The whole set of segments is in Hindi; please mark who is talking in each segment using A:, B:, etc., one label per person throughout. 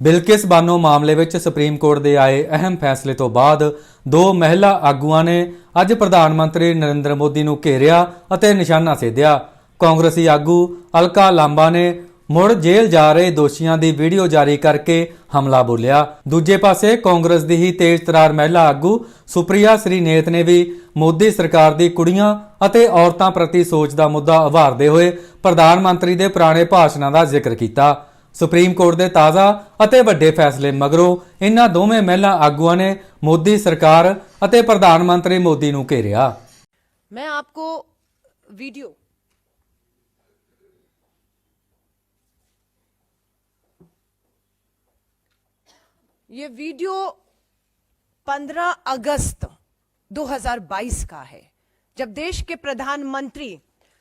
A: ਬਿਲਕਿਸ ਬਾਨੋ ਮਾਮਲੇ ਵਿੱਚ ਸੁਪਰੀਮ ਕੋਰਟ ਦੇ ਆਏ ਅਹਿਮ ਫੈਸਲੇ ਤੋਂ ਬਾਅਦ ਦੋ ਮਹਿਲਾ ਆਗੂਆਂ ਨੇ ਅੱਜ ਪ੍ਰਧਾਨ ਮੰਤਰੀ ਨਰਿੰਦਰ ਮੋਦੀ ਨੂੰ ਘੇਰਿਆ ਅਤੇ ਨਿਸ਼ਾਨਾ ਸਾਧਿਆ। ਕਾਂਗਰਸੀ ਆਗੂ ਅਲਕਾ ਲਾਂਬਾ ਨੇ ਮੁੜ ਜੇਲ੍ਹ ਜਾ ਰਹੇ ਦੋਸ਼ੀਆਂ ਦੀ ਵੀਡੀਓ ਜਾਰੀ ਕਰਕੇ ਹਮਲਾ ਬੋਲਿਆ। ਦੂਜੇ ਪਾਸੇ ਕਾਂਗਰਸ ਦੀ ਹੀ ਤੇਜ਼ ਤਰਾਰ ਮਹਿਲਾ ਆਗੂ ਸੁਪ੍ਰਿਆ श्रीनेत ਨੇ ਵੀ ਮੋਦੀ ਸਰਕਾਰ ਦੀ ਕੁੜੀਆਂ ਅਤੇ ਔਰਤਾਂ ਪ੍ਰਤੀ ਸੋਚ ਦਾ ਮੁੱਦਾ ਉਭਾਰਦੇ ਹੋਏ ਪ੍ਰਧਾਨ ਮੰਤਰੀ ਦੇ ਪੁਰਾਣੇ ਭਾਸ਼ਣਾਂ ਦਾ ਜ਼ਿਕਰ ਕੀਤਾ। ਸੁਪਰੀਮ ਕੋਰਟ ਦੇ ਤਾਜ਼ਾ ਅਤੇ ਵੱਡੇ ਫੈਸਲੇ ਮਗਰੋਂ ਇਨ੍ਹਾਂ ਦੋਵੇਂ ਮਹਿਲਾ ਆਗੂਆਂ ਨੇ ਮੋਦੀ ਸਰਕਾਰ ਅਤੇ ਪ੍ਰਧਾਨ ਮੰਤਰੀ ਮੋਦੀ ਨੂੰ ਘੇਰਿਆ।
B: मैं आपको वीडियो ये वीडियो 15 अगस्त 2022 का है, जब देश के प्रधानमंत्री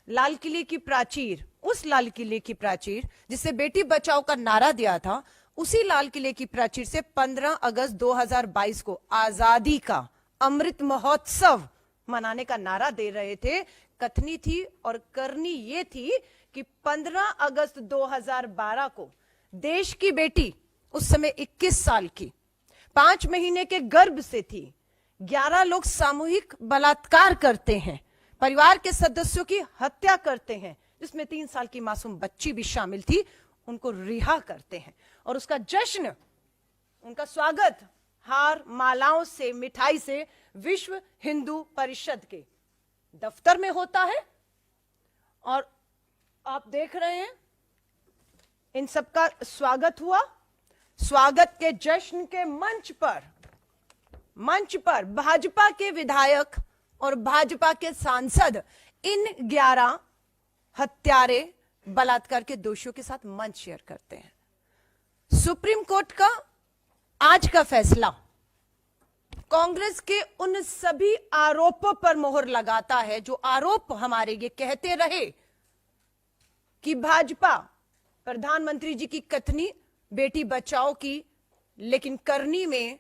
B: लाल किले की प्राचीर, उस लाल किले की प्राचीर जिसे बेटी बचाओ का नारा दिया था, उसी लाल किले की प्राचीर से 15 अगस्त 2022 को आजादी का अमृत महोत्सव मनाने का नारा दे रहे थे। कथनी थी और करनी ये थी कि 15 अगस्त 2012 को देश की बेटी, उस समय 21 साल की, 5 महीने के गर्भ से थी, 11 लोग सामूहिक बलात्कार करते हैं, परिवार के सदस्यों की हत्या करते हैं, जिसमें 3 साल की मासूम बच्ची भी शामिल थी, उनको रिहा करते हैं और उसका जश्न, उनका स्वागत हार, मालाओं से, मिठाई से विश्व हिंदू परिषद के दफ्तर में होता है। और आप देख रहे हैं इन सबका स्वागत हुआ। स्वागत के जश्न के मंच पर भाजपा के विधायक और भाजपा के सांसद इन 11 हत्यारे, बलात्कार के दोषियों के साथ मंच शेयर करते हैं। सुप्रीम कोर्ट का आज का फैसला कांग्रेस के उन सभी आरोपों पर मोहर लगाता है जो आरोप हमारे ये कहते रहे कि भाजपा प्रधानमंत्री जी की कथनी बेटी बचाओ की, लेकिन करनी में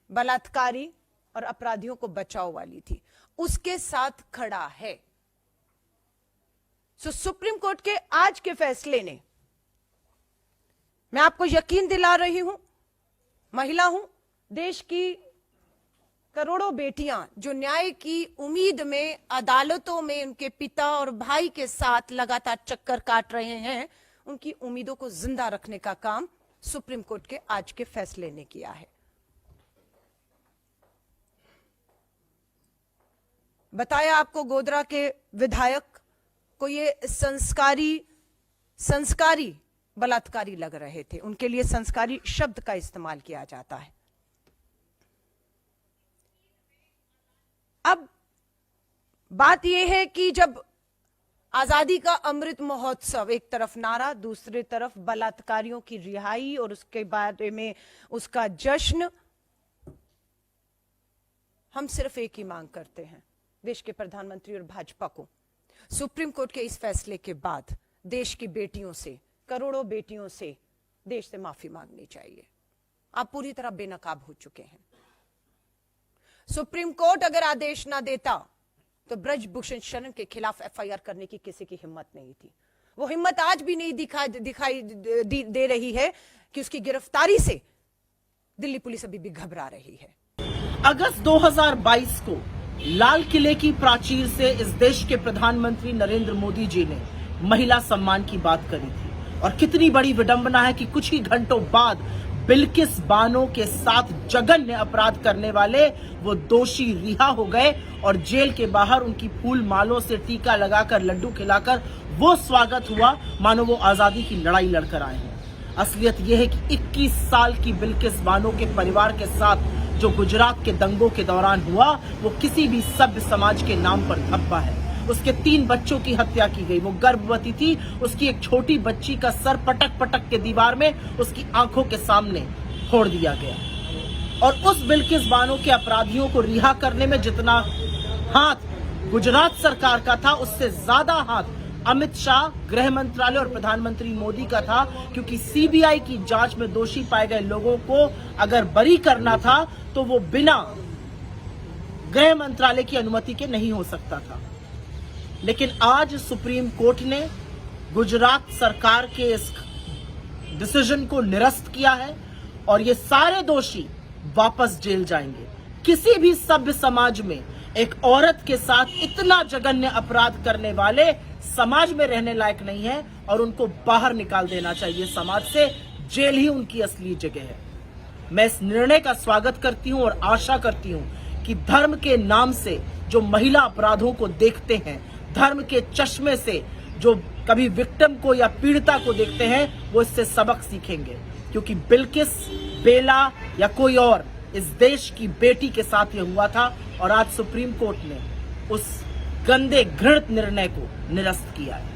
B: बलात्कारी और अपराधियों को बचाओ वाली थी, उसके साथ खड़ा है। सुप्रीम कोर्ट के आज के फैसले ने, मैं आपको यकीन दिला रही हूं, महिला हूं, देश की करोड़ों बेटियां जो न्याय की उम्मीद में अदालतों में उनके पिता और भाई के साथ लगातार चक्कर काट रहे हैं, उनकी उम्मीदों को जिंदा रखने का काम सुप्रीम कोर्ट के आज के फैसले ने किया है। बताया आपको, गोधरा के विधायक को ये संस्कारी बलात्कारी लग रहे थे, उनके लिए संस्कारी शब्द का इस्तेमाल किया जाता है। अब बात यह है कि जब आजादी का अमृत महोत्सव, एक तरफ नारा, दूसरी तरफ बलात्कारियों की रिहाई और उसके बारे में उसका जश्न, हम सिर्फ एक ही मांग करते हैं देश के प्रधानमंत्री और भाजपा को, सुप्रीम कोर्ट के इस फैसले के बाद देश की बेटियों से, करोड़ों बेटियों से देश से माफी मांगनी चाहिए। आप पूरी तरह बेनकाब हो चुके हैं। सुप्रीम कोर्ट अगर आदेश ना देता तो ब्रजभूषण शरण के खिलाफ एफआईआर करने की किसी की हिम्मत नहीं थी। वो हिम्मत आज भी नहीं दिखाई दे रही है कि उसकी गिरफ्तारी से दिल्ली पुलिस अभी भी घबरा रही है।
C: अगस्त 2022 को लाल किले की प्राचीर से इस देश के प्रधानमंत्री नरेंद्र मोदी जी ने महिला सम्मान की बात करी थी, और कितनी बड़ी विडंबना है कि कुछ ही घंटों बाद बिल्किस बानो के साथ जघन्य अपराध करने वाले वो दोषी रिहा हो गए और जेल के बाहर उनकी फूल मालों से टीका लगाकर, लड्डू खिलाकर वो स्वागत हुआ मानो वो आजादी की लड़ाई लड़कर आए हैं। असलियत यह है कि 21 साल की बिल्किस बानो के परिवार के साथ जो गुजरात के दंगों के दौरान हुआ, वो किसी भी सभ्य समाज के नाम पर धब्बा है। उसके 3 बच्चों की हत्या की गई, वो गर्भवती थी, उसकी एक छोटी बच्ची का सर पटक पटक के दीवार में उसकी आंखों के सामने फोड़ दिया गया। और उस बिल्किस बानो के अपराधियों को रिहा करने में जितना हाथ गुजरात सरकार का था, उससे ज्यादा हाथ अमित शाह, गृह मंत्रालय और प्रधानमंत्री मोदी का था, क्योंकि सीबीआई की जांच में दोषी पाए गए लोगों को अगर बरी करना था तो वो बिना गृह मंत्रालय की अनुमति के नहीं हो सकता था। लेकिन आज सुप्रीम कोर्ट ने गुजरात सरकार के इस डिसीजन को निरस्त किया है और ये सारे दोषी वापस जेल जाएंगे। किसी भी सभ्य समाज में एक औरत के साथ इतना जघन्य अपराध करने वाले समाज में रहने लायक नहीं है और उनको बाहर निकाल देना चाहिए समाज से। जेल ही उनकी असली जगह है। मैं इस निर्णय का स्वागत करती हूं और आशा करती हूं कि धर्म के नाम से जो महिला अपराधों को देखते हैं, धर्म के चश्मे से जो कभी विक्टिम को या पीड़िता को देखते हैं, वो इससे सबक सीखेंगे। क्योंकि बिल्किस, बेला या कोई और इस देश की बेटी के साथ ये हुआ था और आज सुप्रीम कोर्ट ने उस गंदे घृणित निर्णय को निरस्त किया है।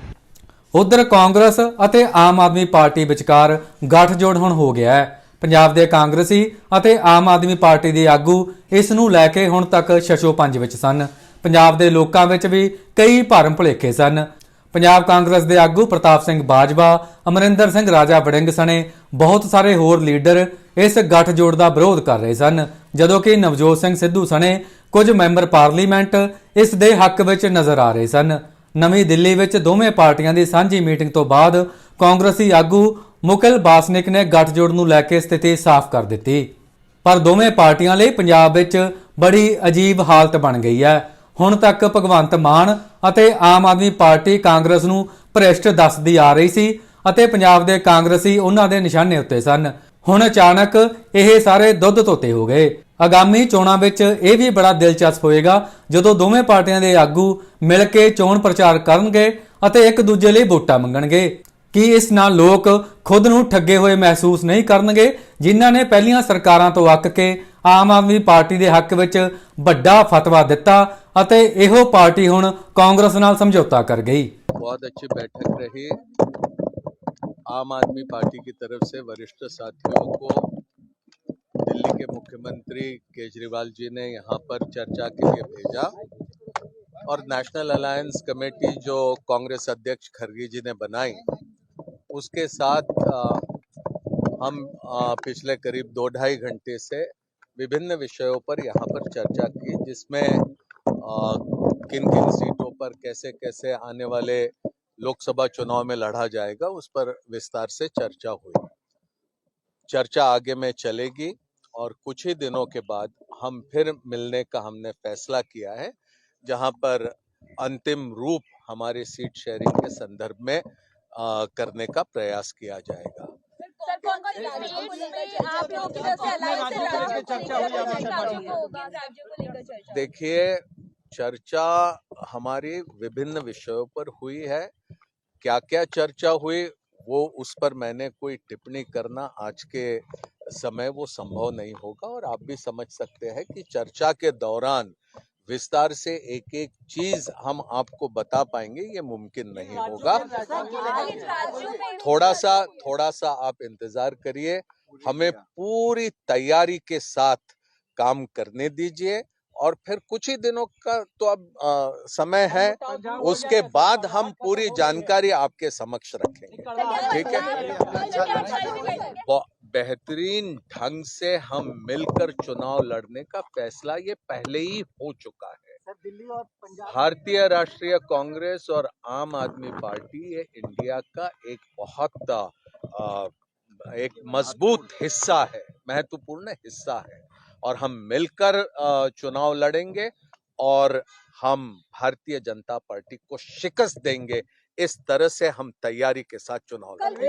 A: ਉਧਰ ਕਾਂਗਰਸ ਅਤੇ ਆਮ ਆਦਮੀ ਪਾਰਟੀ ਵਿਚਕਾਰ ਗੱਠਜੋੜ ਹੁਣ ਹੋ ਗਿਆ ਹੈ। ਪੰਜਾਬ ਦੇ ਕਾਂਗਰਸੀ ਅਤੇ ਆਮ ਆਦਮੀ ਪਾਰਟੀ ਦੇ ਆਗੂ ਇਸ ਨੂੰ ਲੈ ਕੇ ਹੁਣ ਤੱਕ ਛਛੋ-ਪੰਜ ਵਿੱਚ ਸਨ। ਪੰਜਾਬ ਦੇ ਲੋਕਾਂ ਵਿੱਚ ਵੀ ਕਈ ਭਰਮ ਭੁਲੇਖੇ ਸਨ। ਪੰਜਾਬ ਕਾਂਗਰਸ ਦੇ ਆਗੂ ਪ੍ਰਤਾਪ ਸਿੰਘ ਬਾਜਵਾ, ਅਮਰਿੰਦਰ ਸਿੰਘ ਰਾਜਾ ਵੜਿੰਗ ਸਣੇ ਬਹੁਤ ਸਾਰੇ ਹੋਰ ਲੀਡਰ ਇਸ ਗੱਠਜੋੜ ਦਾ ਵਿਰੋਧ ਕਰ ਰਹੇ ਸਨ, ਜਦੋਂ ਕਿ ਨਵਜੋਤ ਸਿੰਘ ਸਿੱਧੂ ਸਣੇ ਕੁਝ ਮੈਂਬਰ ਪਾਰਲੀਮੈਂਟ ਇਸ ਦੇ ਹੱਕ ਵਿੱਚ ਨਜ਼ਰ ਆ ਰਹੇ ਸਨ। ਨਵੀਂ ਦਿੱਲੀ ਵਿੱਚ ਦੋਵੇਂ ਪਾਰਟੀਆਂ ਦੀ ਸਾਂਝੀ ਮੀਟਿੰਗ ਤੋਂ ਬਾਅਦ ਕਾਂਗਰਸੀ ਆਗੂ ਮੁਕਲ ਬਾਸਨਿਕ ਨੇ ਗੱਠਜੋੜ ਨੂੰ ਲੈ ਕੇ ਸਥਿਤੀ ਸਾਫ਼ ਕਰ ਦਿੱਤੀ। ਪਰ ਦੋਵੇਂ ਪਾਰਟੀਆਂ ਲਈ ਪੰਜਾਬ ਵਿੱਚ ਬੜੀ ਅਜੀਬ ਹਾਲਤ ਬਣ ਗਈ ਹੈ। ਹੁਣ ਤੱਕ ਭਗਵੰਤ ਮਾਨ ਅਤੇ ਆਮ ਆਦਮੀ ਪਾਰਟੀ ਕਾਂਗਰਸ ਨੂੰ ਭ੍ਰਿਸ਼ਟ ਦੱਸਦੀ ਆ ਰਹੀ ਸੀ ਅਤੇ ਪੰਜਾਬ ਦੇ ਕਾਂਗਰਸੀ ਉਹਨਾਂ ਦੇ ਨਿਸ਼ਾਨੇ ਉੱਤੇ ਸਨ। ਹੁਣ ਅਚਾਨਕ ਇਹ ਸਾਰੇ ਦੁੱਧ ਧੋਤੇ ਹੋ ਗਏ। ਆਗਾਮੀ ਚੋਣਾਂ ਵਿੱਚ ਇਹ ਵੀ ਬੜਾ ਦਿਲਚਸਪ ਹੋਏਗਾ ਜਦੋਂ ਦੋਵੇਂ ਪਾਰਟੀਆਂ ਦੇ ਆਗੂ ਮਿਲ ਕੇ ਚੋਣ ਪ੍ਰਚਾਰ ਕਰਨਗੇ ਅਤੇ ਇੱਕ ਦੂਜੇ ਲਈ ਵੋਟਾਂ ਮੰਗਣਗੇ। ਕੀ ਇਸ ਨਾਲ ਲੋਕ ਖੁਦ ਨੂੰ ਠੱਗੇ ਹੋਏ ਮਹਿਸੂਸ ਨਹੀਂ ਕਰਨਗੇ, ਜਿਨ੍ਹਾਂ ਨੇ ਪਹਿਲੀਆਂ ਸਰਕਾਰਾਂ ਤੋਂ ਅੱਕ ਕੇ ਆਮ ਆਦਮੀ ਪਾਰਟੀ ਦੇ ਹੱਕ ਵਿੱਚ ਵੱਡਾ ਫਤਵਾ ਦਿੱਤਾ ਅਤੇ ਇਹੋ ਪਾਰਟੀ ਹੁਣ ਕਾਂਗਰਸ ਨਾਲ ਸਮਝੌਤਾ ਕਰ ਗਈ।
D: बहुत अच्छी बैठक रही। आम आदमी पार्टी की तरफ से वरिष्ठ साथियों को दिल्ली के मुख्यमंत्री केजरीवाल जी ने यहाँ पर चर्चा के लिए भेजा और नेशनल अलायंस कमेटी जो कांग्रेस अध्यक्ष खरगे जी ने बनाई, उसके साथ हम पिछले करीब 2-2.5 घंटे से विभिन्न विषयों पर यहाँ पर चर्चा की, जिसमें किन किन सीटों पर कैसे कैसे आने वाले लोकसभा चुनाव में लड़ा जाएगा, उस पर विस्तार से चर्चा हुई। चर्चा आगे में चलेगी और कुछ ही दिनों के बाद हम फिर मिलने का हमने फैसला किया है, जहां पर अंतिम रूप हमारे सीट शेयरिंग के संदर्भ में करने का प्रयास किया जाएगा। देखिए, चर्चा हमारी विभिन्न विषयों पर हुई है। क्या क्या चर्चा हुई वो उस पर मैंने कोई टिप्पणी करना आज के समय वो संभव नहीं होगा और आप भी समझ सकते हैं कि चर्चा के दौरान विस्तार से एक एक चीज हम आपको बता पाएंगे ये मुमकिन नहीं होगा। थोड़ा सा आप इंतजार करिए, हमें पूरी तैयारी के साथ काम करने दीजिए और फिर कुछ ही दिनों का तो अब समय है, उसके बाद हम पूरी जानकारी आपके समक्ष रखेंगे। ठीक है, बेहतरीन ढंग से हम मिलकर चुनाव लड़ने का फैसला ये पहले ही हो चुका है। भारतीय राष्ट्रीय कांग्रेस और आम आदमी पार्टी ये इंडिया का एक बहुत एक मजबूत हिस्सा है, महत्वपूर्ण हिस्सा है और हम मिलकर चुनाव लड़ेंगे और हम भारतीय जनता पार्टी को शिकस्त देंगे। इस तरह से हम तैयारी के साथ चुनाव लड़ेंगे।